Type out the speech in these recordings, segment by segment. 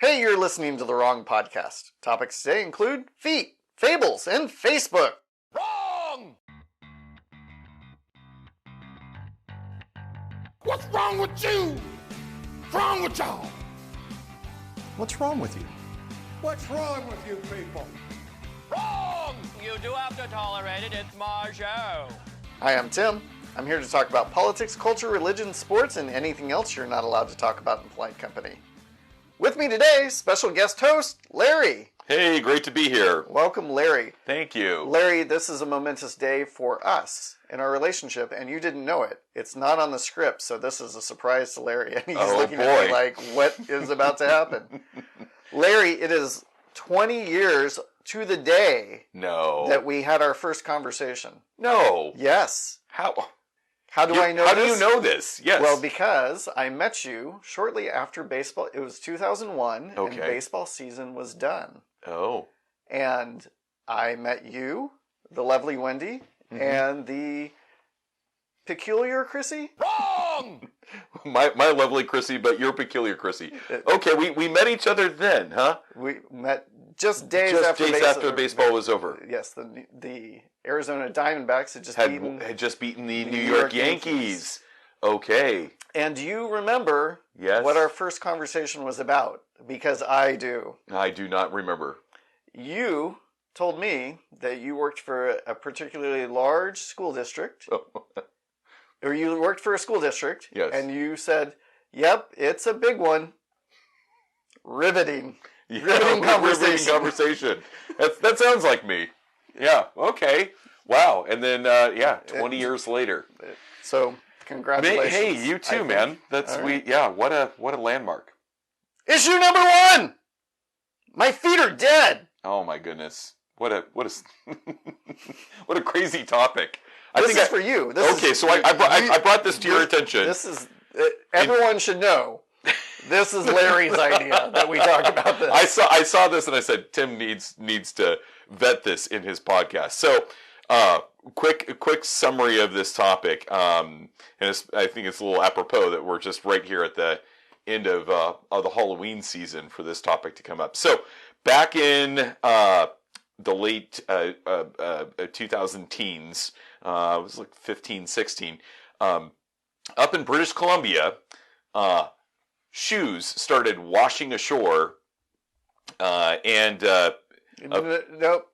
Hey, you're listening to the wrong podcast. Topics today include feet, fables, and Facebook. Wrong! What's wrong with you? What's wrong with y'all? What's wrong with you? What's wrong with you people? Wrong! You do have to tolerate it. It's my show. Hi, I'm Tim. I'm here to talk about politics, culture, religion, sports, and anything else you're not allowed to talk about in polite company. With me today, special guest host, Larry. Hey, great to be here. Welcome, Larry. Thank you. Larry, this is a momentous day for us in our relationship, and you didn't know it. It's not on the script, so this is a surprise to Larry. And he's looking at me like, what is about to happen? Larry, it is 20 years to the day that we had our first conversation. No. Yes. How do I know How this? do you know this? Yes. Well, because I met you shortly after baseball. It was 2001, and baseball season was done. Oh. And I met you, the lovely Wendy, and the peculiar Chrissy. Wrong! my lovely Chrissy, but your peculiar Chrissy. Okay, we met each other then, huh? We met just days after baseball was over. Yes, the Arizona Diamondbacks had just beaten the New York Yankees. Okay. And do you remember what our first conversation was about? Because I do. I do not remember. You told me that you worked for a particularly large school district. Or you worked for a school district. Yes. And you said, yep, it's a big one. Riveting. Riveting conversation. That sounds like me. Yeah, okay. Wow. And then, 20 years later. So, congratulations. Hey, you too, man. That's right. What a landmark. Issue number 1! My feet are dead. Oh my goodness. What a what a crazy topic. This is for you. I brought this to your attention. This is everyone should know. This is Larry's idea that we talk about this. I saw this and I said Tim needs to vet this in his podcast. So, quick summary of this topic. And I think it's a little apropos that we're just right here at the end of the Halloween season for this topic to come up. So, back in the late 2000 teens, it was like 15, 16, up in British Columbia, shoes started washing ashore, no,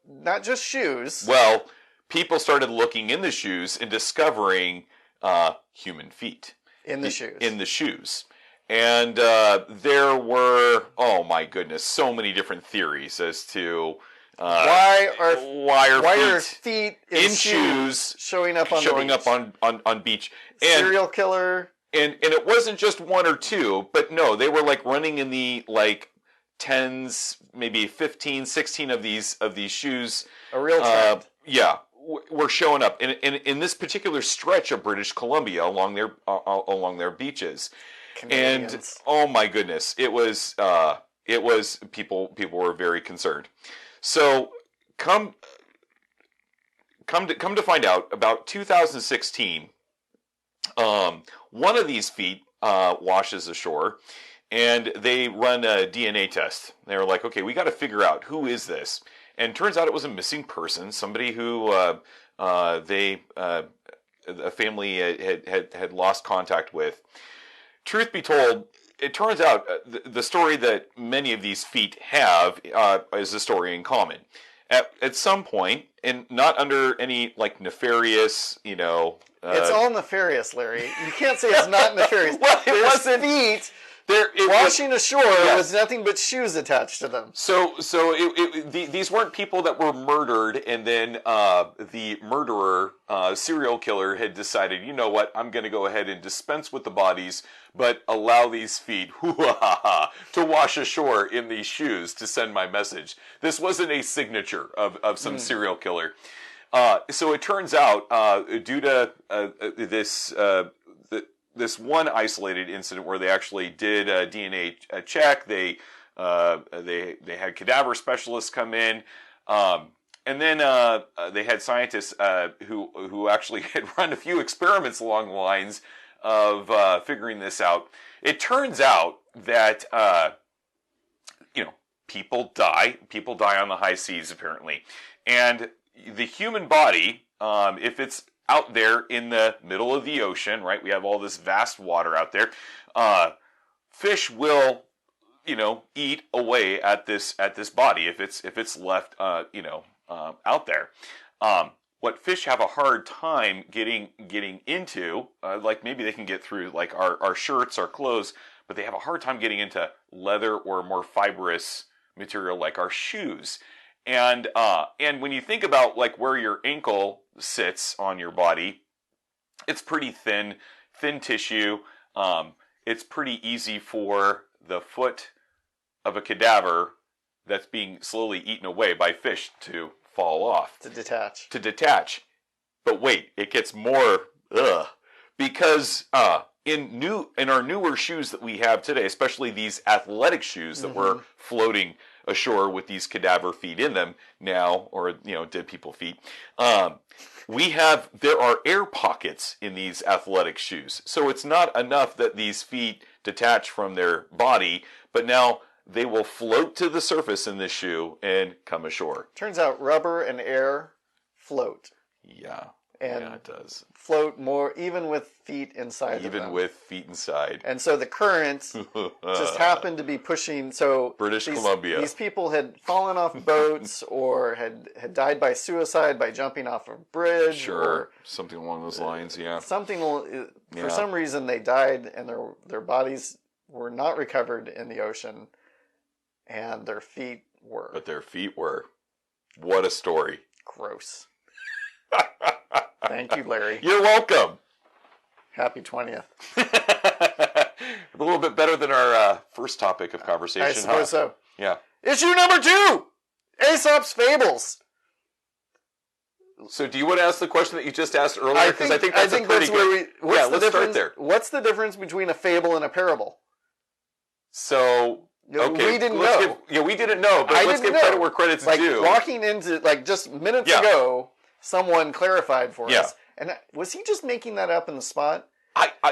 not just shoes. Well, people started looking in the shoes and discovering human feet in the shoes. And there were, oh my goodness, so many different theories as to why are feet in shoes showing up on beach. And serial killer. And it wasn't just one or two, but no, they were like running in the like tens, maybe 15, 16 of these shoes. A real trend. Were showing up in this particular stretch of British Columbia along their beaches. Canadians. And oh my goodness, it was people were very concerned. So come to find out, about 2016, one of these feet washes ashore, and they run a DNA test. They were like, okay, we got to figure out who is this. And turns out it was a missing person, somebody who a family had lost contact with. Truth be told, it turns out the story that many of these feet have is a story in common. At some point, and not under any like nefarious, it's all nefarious, Larry. You can't say it's not nefarious. Well, it wasn't feet. Washing ashore was nothing but shoes attached to them. So these weren't people that were murdered, and then the murderer, serial killer, had decided, you know what, I'm going to go ahead and dispense with the bodies, but allow these feet to wash ashore in these shoes to send my message. This wasn't a signature of some serial killer. So it turns out, due to this one isolated incident where they actually did a DNA check, they had cadaver specialists come in, and then they had scientists who actually had run a few experiments along the lines of figuring this out. It turns out that people die. People die on the high seas, apparently. And the human body, if it's out there in the middle of the ocean, right? We have all this vast water out there. Fish will, eat away at this body if it's left, out there. What fish have a hard time getting into, like maybe they can get through like our shirts, our clothes, but they have a hard time getting into leather or more fibrous material like our shoes. And when you think about like where your ankle sits on your body, it's pretty thin tissue. It's pretty easy for the foot of a cadaver that's being slowly eaten away by fish to fall off. To detach. But wait, it gets more because in our newer shoes that we have today, especially these athletic shoes that were floating ashore with these cadaver feet in them now, or dead people feet, there are air pockets in these athletic shoes. So it's not enough that these feet detach from their body, but now they will float to the surface in this shoe and come ashore. Turns out rubber and air float. Yeah. And yeah, it does. Float more, even with feet inside of them. Even with feet inside. And so the current just happened to be pushing. So British Columbia. These people had fallen off boats or had died by suicide by jumping off a bridge. Sure. Or something along those lines, yeah. For some reason they died and their bodies were not recovered in the ocean. And their feet were. But their feet were. What a story. Gross. Thank you, Larry. You're welcome. Happy 20th. A little bit better than our first topic of conversation. I suppose so. Yeah. Issue number 2! Aesop's Fables. So do you want to ask the question that you just asked earlier? Because I think that's let's start there. What's the difference between a fable and a parable? So... Okay, we didn't know. We didn't know, but let's give credit where credit's due. Walking into, just minutes ago, someone clarified for us. And was he just making that up in the spot?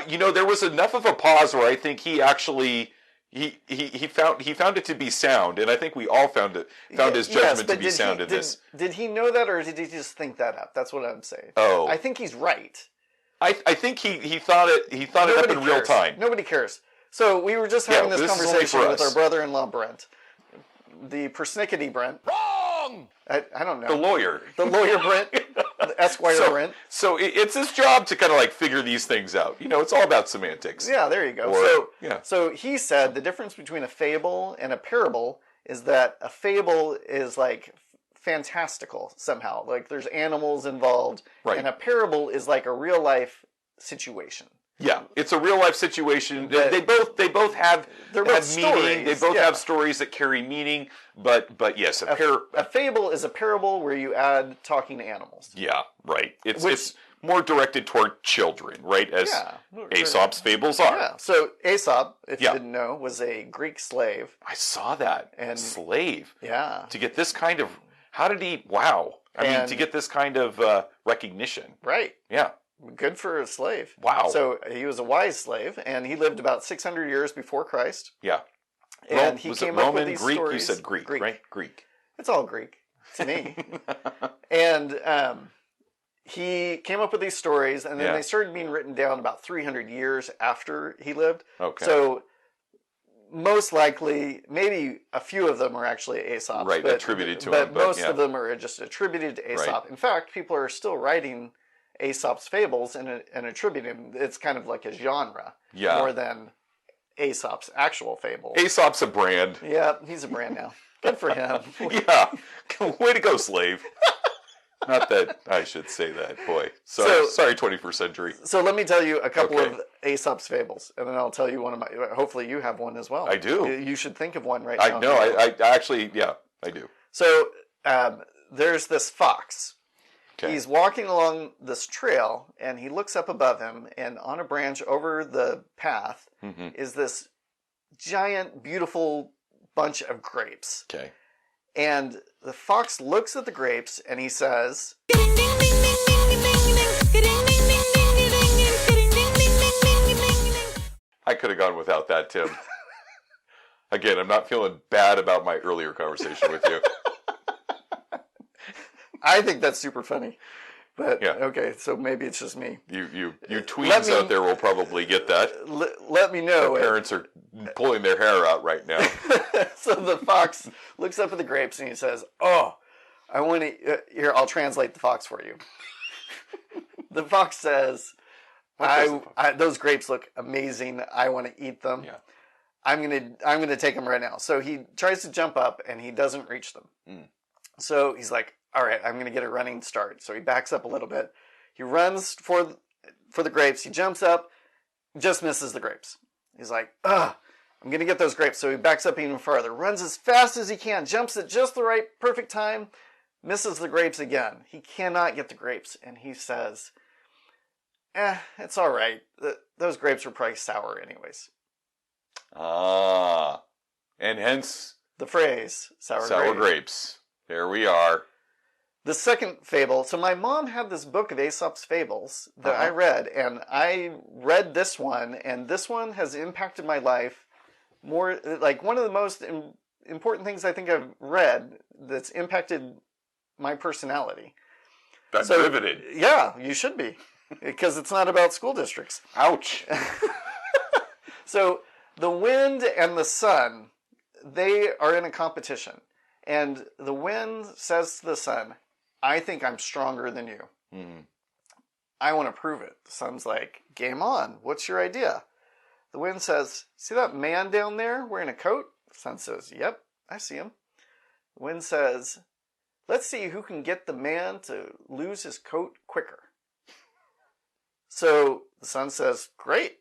There was enough of a pause where I think he actually he found it to be sound, and I think we all found his judgment to be sound in this. Did he know that, or did he just think that up? That's what I'm saying. Oh, I think he's right. I think he thought it up in real time. Nobody cares. So we were just having this conversation with our brother-in-law, Brent. The persnickety Brent. Wrong! I don't know. The lawyer. The lawyer Brent. The Esquire Brent. So it's his job to kind of figure these things out. It's all about semantics. Yeah, there you go. So he said the difference between a fable and a parable is that a fable is fantastical somehow. There's animals involved. Right. And a parable is a real-life situation. Yeah, it's a real life situation. They both have meaning. Stories. They both have stories that carry meaning. But yes, a fable is a parable where you add talking animals. Yeah, right. It's more directed toward children, right? As Aesop's fables are. Yeah. So Aesop, if you didn't know, was a Greek slave. I saw that. And slave. Yeah. To get this kind of to get this kind of recognition. Right. Yeah. Good for a slave. Wow. So he was a wise slave, and he lived about 600 years before Christ. Yeah. And he came up with these Greek? stories. You said Greek, right? Greek. It's all Greek to me. And he came up with these stories, and then they started being written down about 300 years after he lived. Okay. So most likely, maybe a few of them are actually Aesop's. Right, attributed to him. But most of them are just attributed to Aesop. Right. In fact, people are still writing Aesop's fables and attributing him. It's kind of like a genre more than Aesop's actual fable. Aesop's a brand. Yeah, he's a brand now. Good for him. Yeah. Way to go, slave. Not that I should say that, boy. Sorry, 21st century. So let me tell you a couple of Aesop's fables, and then I'll tell you one of my... Hopefully you have one as well. I do. You should think of one right now. I actually, I do. So there's this fox. Okay. He's walking along this trail, and he looks up above him, and on a branch over the path is this giant, beautiful bunch of grapes. Okay. And the fox looks at the grapes, and he says... I could have gone without that, Tim. Again, I'm not feeling bad about my earlier conversation with you. I think that's super funny. But, yeah. Okay, so maybe it's just me. You tweens out there will probably get that. Let me know. Our parents are pulling their hair out right now. So the fox looks up at the grapes and he says, "Oh, I want to... here, I'll translate the fox for you." The fox says, those grapes look amazing. I want to eat them. Yeah. I'm gonna take them right now. So he tries to jump up and he doesn't reach them. So he's like, all right, I'm gonna get a running start. So he backs up a little bit. He runs for the grapes. He jumps up, just misses the grapes. He's like, ugh, I'm gonna get those grapes. So he backs up even farther, runs as fast as he can, jumps at just the right perfect time, misses the grapes again. He cannot get the grapes, and he says, it's all right. Those grapes were probably sour anyways. And hence the phrase sour grapes. There we are. The second fable. So my mom had this book of Aesop's Fables that I read, and I read this one, and this one has impacted my life more. Like one of the most important things I think I've read that's impacted my personality. That's riveted. Yeah, you should be, because it's not about school districts. Ouch. So the wind and the sun, they are in a competition. And the wind says to the sun, I think I'm stronger than you. I want to prove it. The sun's like, game on. What's your idea? The wind says, see that man down there wearing a coat? The sun says, yep, I see him. The wind says, let's see who can get the man to lose his coat quicker. So the sun says, great.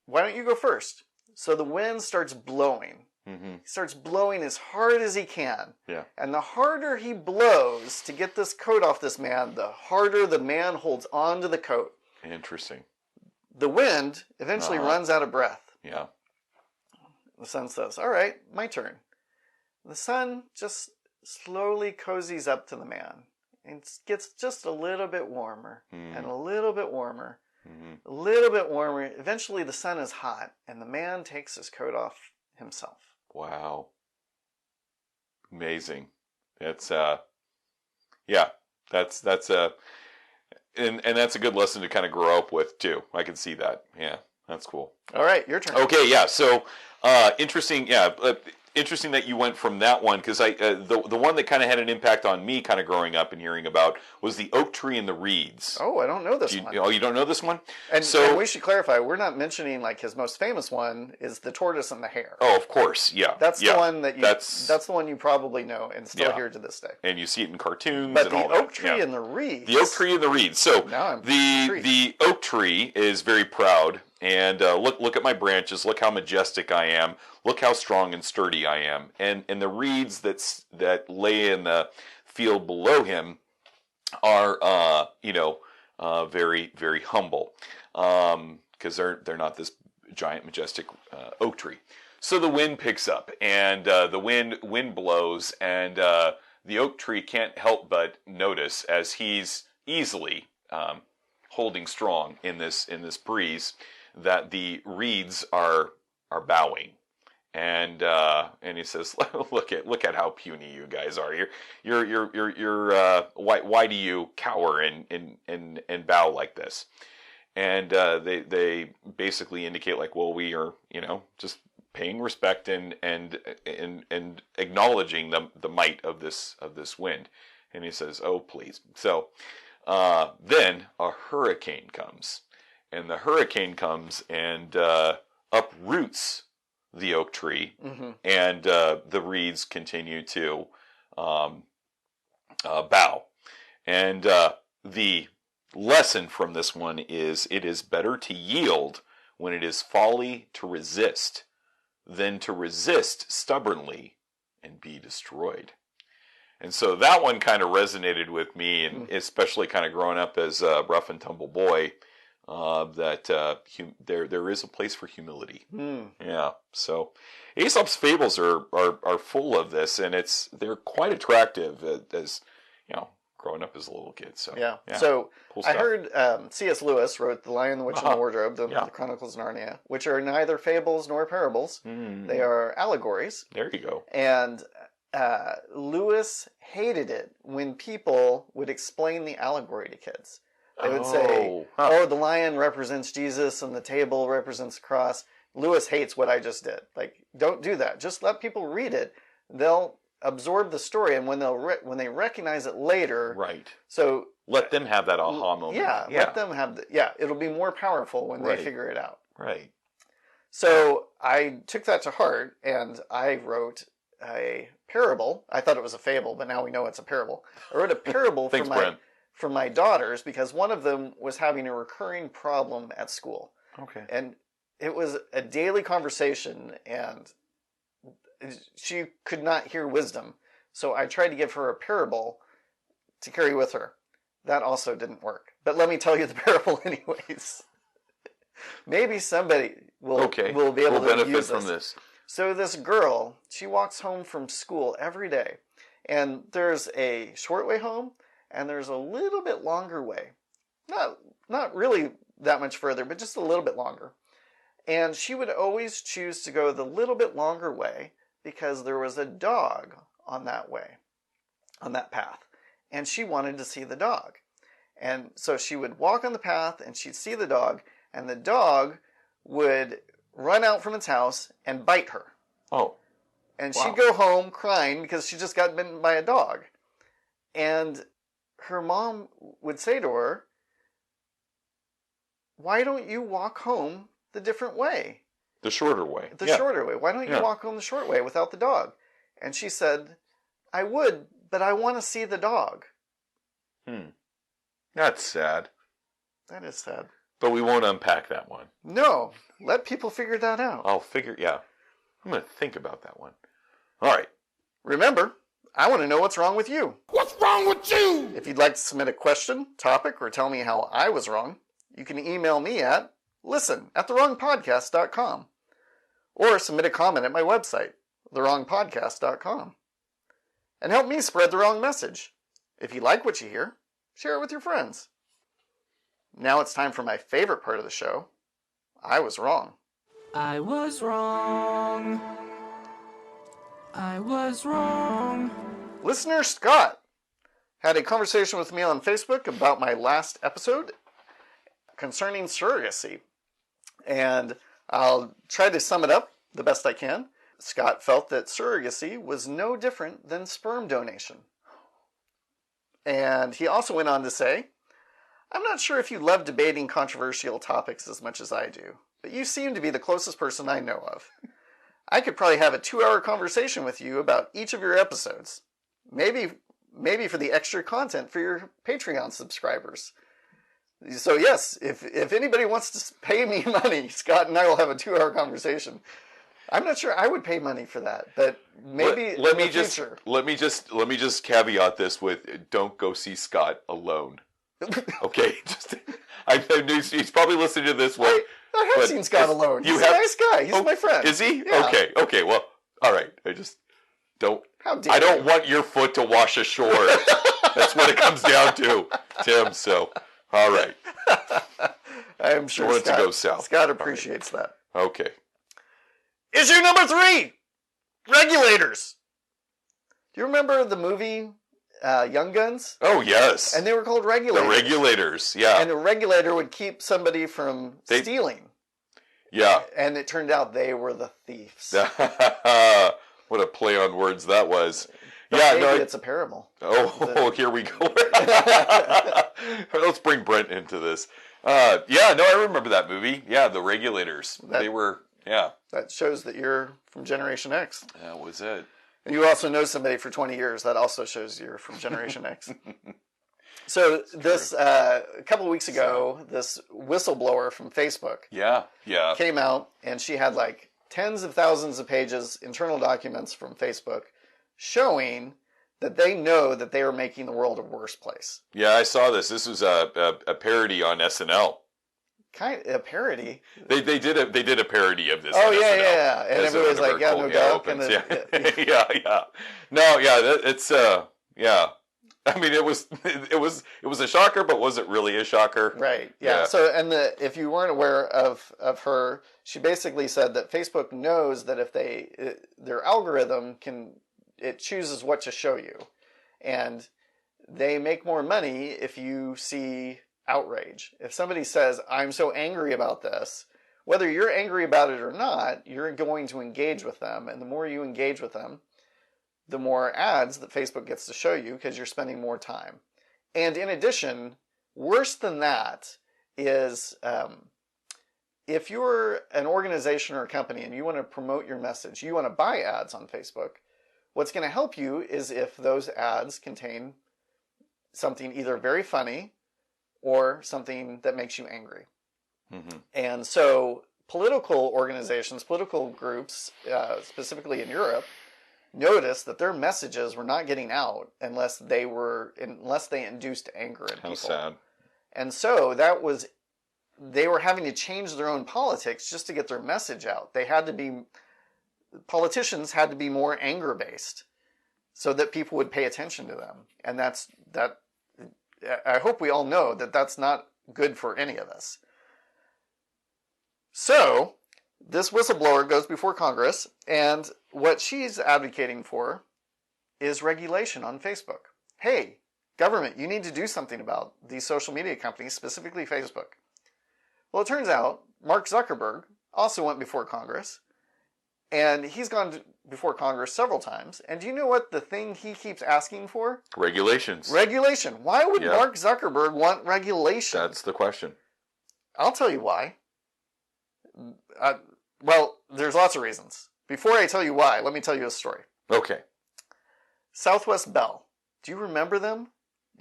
Why don't you go first? So the wind starts blowing. He starts blowing as hard as he can. Yeah. And the harder he blows to get this coat off this man, the harder the man holds on to the coat. Interesting. The wind eventually runs out of breath. Yeah. The sun says, all right, my turn. The sun just slowly cozies up to the man. And gets just a little bit warmer and a little bit warmer. A little bit warmer. Eventually the sun is hot and the man takes his coat off himself. Wow. Amazing. That's that's and that's a good lesson to kind of grow up with too. I can see that. Yeah, that's cool. All right, your turn. Okay, yeah. So interesting. Yeah, interesting that you went from that one, because the one that kind of had an impact on me, kind of growing up and hearing about, was the oak tree and the reeds. Oh, I don't know this one. Oh, you don't know this one? And we should clarify, we're not mentioning like his most famous one is the tortoise and the hare. Oh, of course, yeah. That's the one that's the one you probably know and still hear to this day. And you see it in cartoons. But and all the oak tree and the reeds. The oak tree and the reeds. So the oak tree is very proud. And look at my branches. Look how majestic I am. Look how strong and sturdy I am. And the reeds that lay in the field below him are very, very humble, because they're not this giant majestic oak tree. So the wind picks up, and the wind blows, and the oak tree can't help but notice, as he's easily holding strong in this breeze, that the reeds are bowing, and he says, "Look at how puny you guys are. You're why do you cower and bow like this?" And they basically indicate like, well, we are just paying respect and acknowledging the might of this wind. And he says, "Oh, please." So then a hurricane comes. And the hurricane comes and uproots the oak tree, and the reeds continue to bow. And the lesson from this one is, it is better to yield when it is folly to resist than to resist stubbornly and be destroyed. And so that one kind of resonated with me, and especially kind of growing up as a rough and tumble boy. That there is a place for humility. Yeah. So Aesop's Fables are full of this, and they're quite attractive. As growing up as a little kid. So yeah. So cool I stuff. heard C.S. Lewis wrote The Lion, the Witch, and the Wardrobe, the Chronicles of Narnia, which are neither fables nor parables. They are allegories. There you go. And Lewis hated it when people would explain the allegory to kids. They would say, the lion represents Jesus and the table represents the cross. Lewis hates what I just did. Like, don't do that. Just let people read it. They'll absorb the story, and when they recognize it later, right? So let them have that aha moment. Yeah, let them have it'll be more powerful when they figure it out. Right. So I took that to heart, and I wrote a parable. I thought it was a fable, but now we know it's a parable. I wrote a parable for my daughters because one of them was having a recurring problem at school. Okay. And it was a daily conversation, and she could not hear wisdom. So I tried to give her a parable to carry with her. That also didn't work. But let me tell you the parable anyways. Maybe somebody will be able to benefit from this. So this girl, she walks home from school every day. And there's a short way home, and there's a little bit longer way. Not really that much further, but just a little bit longer. And she would always choose to go the little bit longer way because there was a dog on that way, on that path. And she wanted to see the dog. And so she would walk on the path and she'd see the dog, and the dog would run out from its house and bite her. Oh. And she'd go home crying because she just got bitten by a dog. And her mom would say to her, "Why don't you walk home the different way? The shorter way. The shorter way. Why don't you walk home the short way without the dog?" And she said, "I would, but I want to see the dog." That's sad. That is sad. But we won't unpack that one. No. Let people figure that out. I'm going to think about that one. All right. Remember, I want to know what's wrong with you. What's wrong with you? If you'd like to submit a question, topic, or tell me how I was wrong, you can email me at listen@thewrongpodcast.com or submit a comment at my website, thewrongpodcast.com. And help me spread the wrong message. If you like what you hear, share it with your friends. Now it's time for my favorite part of the show. I was wrong. I was wrong. I was wrong. Listener Scott had a conversation with me on Facebook about my last episode concerning surrogacy. And I'll try to sum it up the best I can. Scott felt that surrogacy was no different than sperm donation. And he also went on to say, "I'm not sure if you love debating controversial topics as much as I do, but you seem to be the closest person I know of. I could probably have a 2-hour conversation with you about each of your episodes. Maybe for the extra content for your Patreon subscribers." So yes, if anybody wants to pay me money, Scott and I will have a 2-hour conversation. I'm not sure I would pay money for that, but maybe let me just caveat this with, don't go see Scott alone. Okay, he's probably listening to this one. I have seen Scott alone. He's a nice guy. He's my friend. Is he? Yeah. Okay. Well, all right. I just don't. I don't want your foot to wash ashore. That's what it comes down to, Tim. So, all right. I'm sure I want it to go south. Scott appreciates that. Okay. Issue number 3, Regulators. Do you remember the movie Young Guns? Oh, yes. And they were called Regulators. The Regulators, yeah. And a regulator would keep somebody from stealing. Yeah. And it turned out they were the thieves. What a play on words that was. But maybe it's a parable. Oh, here we go. Let's bring Brent into this. I remember that movie. Yeah, The Regulators. They were, That shows that you're from Generation X. That was it. And you also know somebody for 20 years. That also shows you're from Generation X. So this, a couple of weeks ago, this whistleblower from Facebook came out, and she had like tens of thousands of pages, internal documents from Facebook, showing that they know that they are making the world a worse place. Yeah, I saw this. This was a parody on SNL. Kind of a parody. They did a parody of this. Oh yeah. And everybody's like, no doubt. Yeah. No, yeah, it's I mean, it was a shocker, but was it really a shocker? Right. Yeah. So, and if you weren't aware of her, she basically said that Facebook knows that if their algorithm it chooses what to show you, and they make more money if you see outrage. If somebody says, "I'm so angry about this," whether you're angry about it or not, you're going to engage with them, and the more you engage with them, the more ads that Facebook gets to show you because you're spending more time. And in addition, worse than that is if you're an organization or a company and you want to promote your message, you want to buy ads on Facebook, what's going to help you is if those ads contain something either very funny or something that makes you angry. Mm-hmm. And so political organizations, political groups, specifically in Europe, noticed that their messages were not getting out unless they induced anger in people. How sad. And so they were having to change their own politics just to get their message out. Politicians had to be more anger based so that people would pay attention to them. And I hope we all know that that's not good for any of us. So this whistleblower goes before Congress, and what she's advocating for is regulation on Facebook. Hey, government, you need to do something about these social media companies, specifically Facebook. Well, it turns out Mark Zuckerberg also went before Congress, and he's gone before Congress several times. And do you know what the thing he keeps asking for? Regulations. Regulation. Why would Mark Zuckerberg want regulation? That's the question. I'll tell you why. Well, there's lots of reasons. Before I tell you why, let me tell you a story. Okay. Southwest Bell. Do you remember them?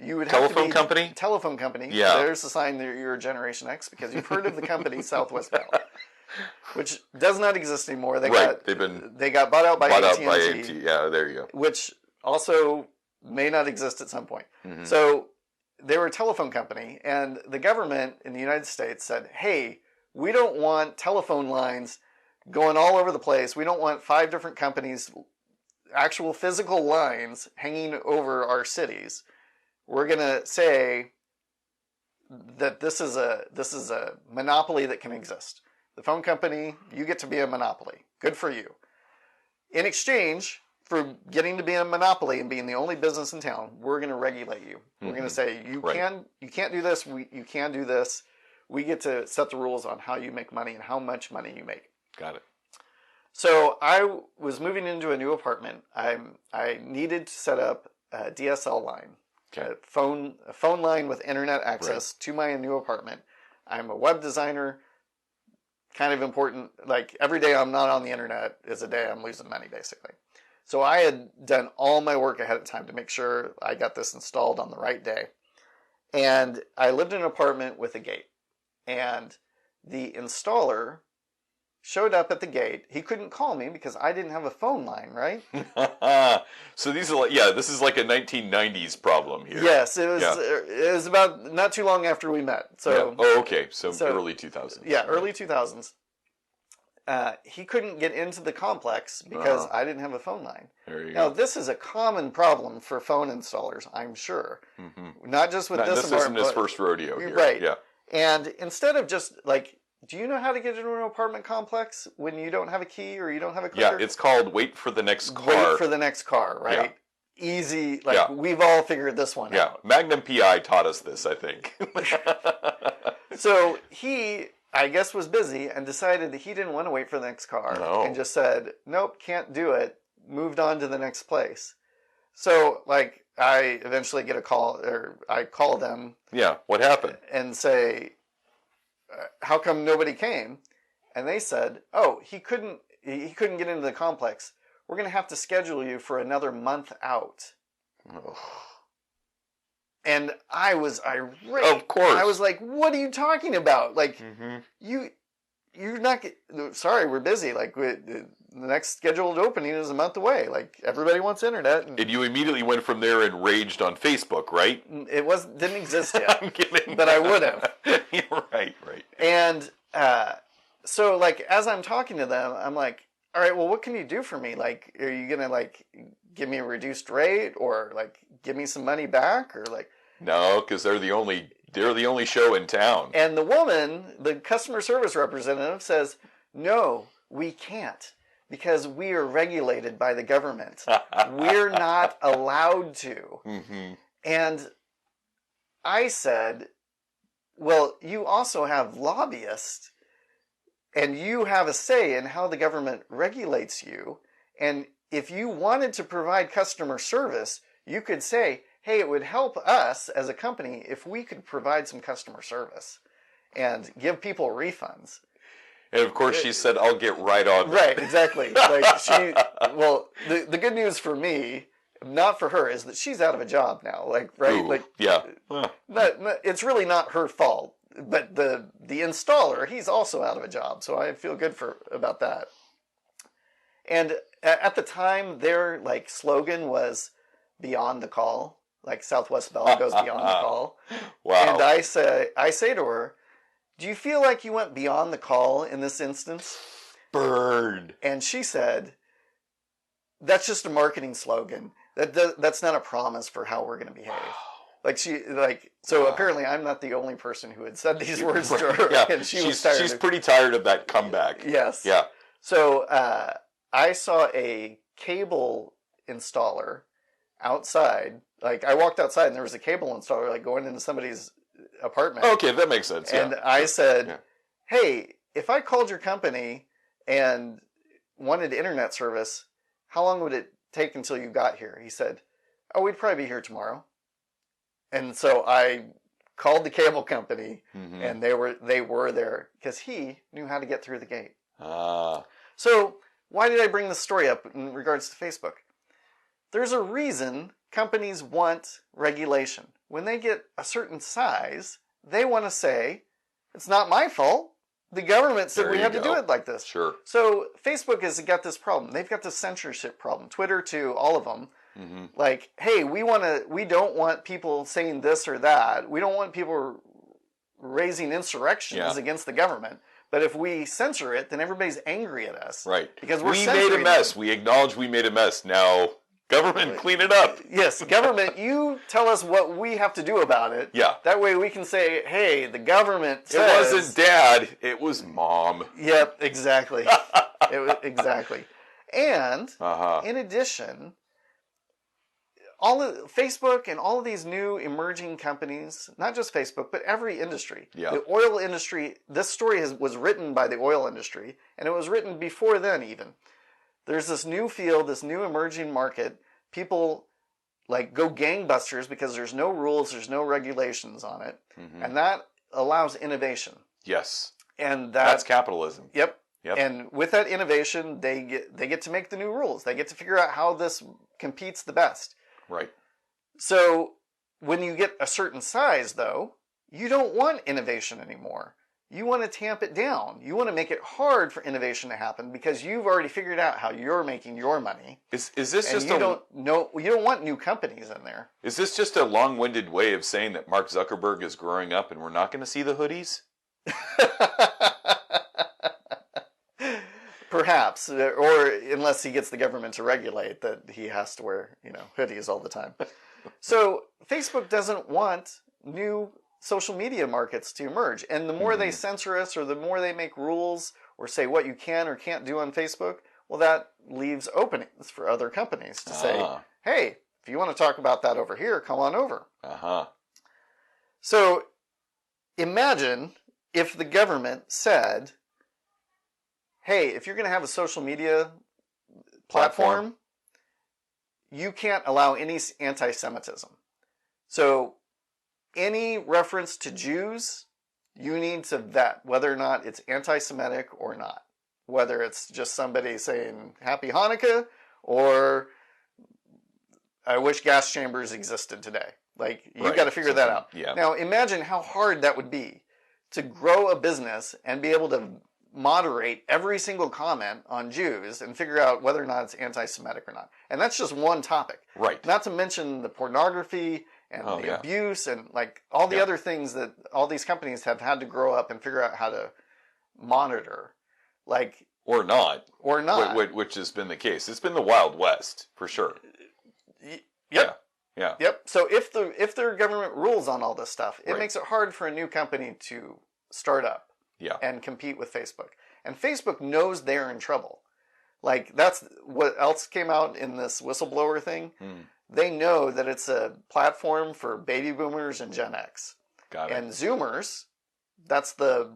You would have telephone company? Telephone company. Yeah. There's a sign that you're a Generation X because you've heard of the company Southwest Bell, which does not exist anymore. They got bought out by AT&T. Yeah, there you go. Which also may not exist at some point. Mm-hmm. So they were a telephone company, and the government in the United States said, hey, we don't want telephone lines going all over the place. We don't want 5 different companies, actual physical lines hanging over our cities. We're going to say that this is a monopoly that can exist. The phone company, you get to be a monopoly. Good for you. In exchange for getting to be a monopoly and being the only business in town, we're going to regulate you. Mm-hmm. We're going to say you can't do this. You can do this. We get to set the rules on how you make money and how much money you make. Got it. So I was moving into a new apartment. I needed to set up a DSL line, a phone line with internet access to my new apartment. I'm a web designer. Kind of important. Like every day I'm not on the internet is a day I'm losing money, basically. So I had done all my work ahead of time to make sure I got this installed on the right day. And I lived in an apartment with a gate. And the installer showed up at the gate. He couldn't call me because I didn't have a phone line, right? So this is like a 1990s problem here. Yes, it was about not too long after we met. So okay. So early 2000s. Yeah, early 2000s. He couldn't get into the complex because I didn't have a phone line. There you go. Now, this is a common problem for phone installers, I'm sure. Mm-hmm. Not just with this isn't his first rodeo here. Right. Yeah. And instead of just do you know how to get into an apartment complex when you don't have a key or you don't have a clicker? Yeah, it's called wait for the next car. Wait for the next car, right? Yeah. Easy. We've all figured this one out. Magnum PI taught us this, I think. So he, I guess, was busy and decided that he didn't want to wait for the next car. No. And just said, nope, can't do it. Moved on to the next place. So, I eventually get a call, or I call them. Yeah, what happened? And say, how come nobody came? And they said, oh, he couldn't get into the complex. We're going to have to schedule you for another month out. Oh. And I was irate. Of course. I was like, what are you talking about? You're not, sorry, we're busy. The next scheduled opening is a month away. Everybody wants internet. And you immediately went from there and raged on Facebook, right? It didn't exist yet. I'm kidding. But I would have. Right. And so, as I'm talking to them, I'm like, all right, well, what can you do for me? Are you going to, give me a reduced rate or like give me some money back or like. No, because they're the only show in town. And the woman, the customer service representative, says, "No, we can't because we are regulated by the government. We're not allowed to." Mm-hmm. And I said, "Well, you also have lobbyists, and you have a say in how the government regulates you. And if you wanted to provide customer service, you could say, hey, it would help us as a company if we could provide some customer service and give people refunds." And of course she said, "I'll get right on that." Right, exactly. The good news for me, not for her, is that she's out of a job now. Like, right? Ooh, like, yeah. It's really not her fault. But the installer, he's also out of a job. So I feel good about that. And at the time, their like slogan was "Beyond the Call." Like Southwest Bell goes beyond the call. Wow. And I say to her, "Do you feel like you went beyond the call in this instance?" Bird. And she said, "That's just a marketing slogan. That's not a promise for how we're going to behave." So apparently I'm not the only person who had said these words to her. Yeah. And she's pretty tired of that comeback. Yes. Yeah. So I saw a cable installer outside. Like I walked outside and there was a cable installer like going into somebody's apartment. Okay, that makes sense. And yeah. I said, "Hey, if I called your company and wanted internet service, how long would it take until you got here?" He said, "Oh, we'd probably be here tomorrow." And so I called the cable company, and they were there because he knew how to get through the gate. So why did I bring this story up in regards to Facebook? There's a reason companies want regulation. When they get a certain size, they want to say, "It's not my fault. The government said we had to do it like this." Sure. So Facebook has got this problem. They've got this censorship problem. Twitter too, all of them. Like, hey, we don't want people saying this or that. We don't want people raising insurrections against the government. But if we censor it, then everybody's angry at us. Right. Because we made a mess. We acknowledge we made a mess. Now, government, clean it up. Yes, government, you tell us what we have to do about it. Yeah. That way we can say, hey, the government says... It wasn't Dad, it was Mom. Yep, exactly. Exactly. And, in addition... Facebook and all of these new emerging companies, not just Facebook, but every industry. Yeah. The oil industry, this story was written by the oil industry, and it was written before then even. There's this new field, this new emerging market. People like go gangbusters because there's no rules, there's no regulations on it. And that allows innovation. Yes. And that's capitalism. Yep. And with that innovation, they get to make the new rules. They get to figure out how this competes the best. Right. So when you get a certain size, though, you don't want innovation anymore. You want to tamp it down. You want to make it hard for innovation to happen because you've already figured out how you're making your money. Is this just you don't want new companies in there. Is this just a long-winded way of saying that Mark Zuckerberg is growing up and we're not going to see the hoodies? Perhaps, or unless he gets the government to regulate that he has to wear, hoodies all the time. So Facebook doesn't want new social media markets to emerge. And the more they censor us or the more they make rules or say what you can or can't do on Facebook, well, that leaves openings for other companies to say, hey, if you want to talk about that over here, come on over. So imagine if the government said, hey, if you're going to have a social media platform, you can't allow any anti-Semitism. So any reference to Jews, you need to vet whether or not it's anti-Semitic or not. Whether it's just somebody saying Happy Hanukkah or I wish gas chambers existed today. Like, you've got to figure that out. Yeah. Now, imagine how hard that would be to grow a business and be able to moderate every single comment on Jews and figure out whether or not it's anti-Semitic or not. And that's just one topic. Right. Not to mention the pornography and the abuse and like all the other things that all these companies have had to grow up and figure out how to monitor. Like, or not. Or not. Which has been the case. It's been the Wild West, for sure. Yep. Yeah. Yep. So if their government rules on all this stuff, it Right. makes it hard for a new company to start up Yeah. and compete with Facebook. And Facebook knows they're in trouble. Like, that's what else came out in this whistleblower thing. They know that it's a platform for baby boomers and Gen X. Got it. And Zoomers, that's the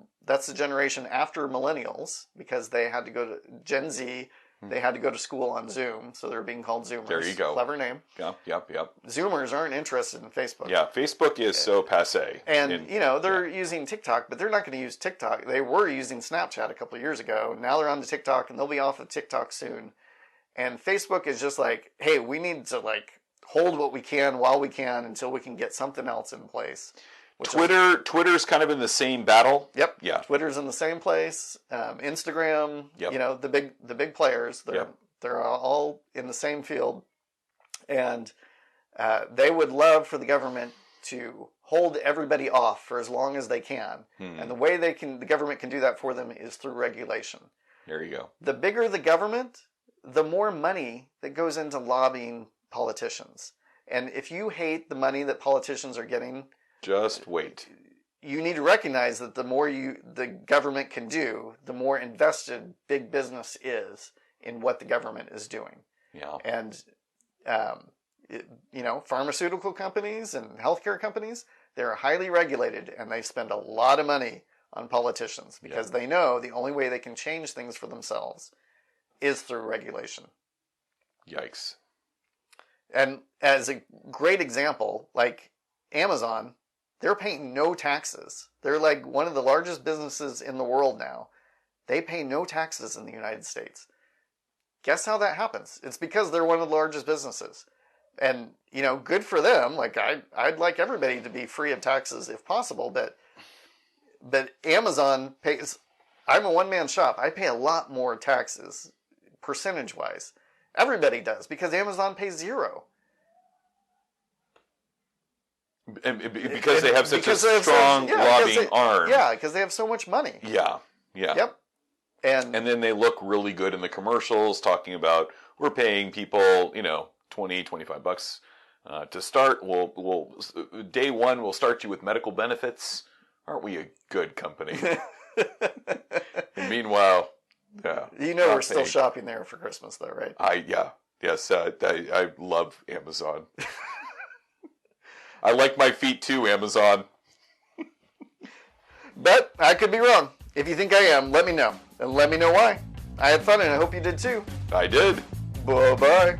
generation after millennials, because they had to go to Gen Z. They had to go to school on Zoom, so they're being called Zoomers. There you go. Clever name. Yep. Zoomers aren't interested in Facebook. Yeah, Facebook is so passé. And, they're using TikTok, but they're not going to use TikTok. They were using Snapchat a couple of years ago. Now they're on to TikTok, and they'll be off of TikTok soon. And Facebook is just like, hey, we need to, like, hold what we can while we can until we can get something else in place. Twitter's kind of in the same battle. Yep. Yeah. Twitter's in the same place. Instagram. Yep. The big players. Yep. They're all in the same field, and they would love for the government to hold everybody off for as long as they can. And the way the government can do that for them is through regulation. There you go. The bigger the government, the more money that goes into lobbying politicians. And if you hate the money that politicians are getting, just wait. You need to recognize that the more the government can do, the more invested big business is in what the government is doing. Yeah. And, pharmaceutical companies and healthcare companies, they're highly regulated, and they spend a lot of money on politicians because they know the only way they can change things for themselves is through regulation. Yikes. And as a great example, like Amazon, they're paying no taxes. They're like one of the largest businesses in the world now. They pay no taxes in the United States. Guess how that happens? It's because they're one of the largest businesses. And, good for them. Like, I'd like everybody to be free of taxes if possible, but Amazon pays. I'm a one-man shop. I pay a lot more taxes, percentage-wise. Everybody does, because Amazon pays zero. And because they have such a strong lobbying arm. Yeah, because they have so much money. Yeah. Yep. And then they look really good in the commercials talking about, we're paying people, $20, $25 to start. We'll day one, we'll start you with medical benefits. Aren't we a good company? And meanwhile, yeah. We're still shopping there for Christmas, though, right? Yes, I love Amazon. I like my feet too, Amazon. But I could be wrong. If you think I am, let me know. And let me know why. I had fun, and I hope you did too. I did. Bye-bye.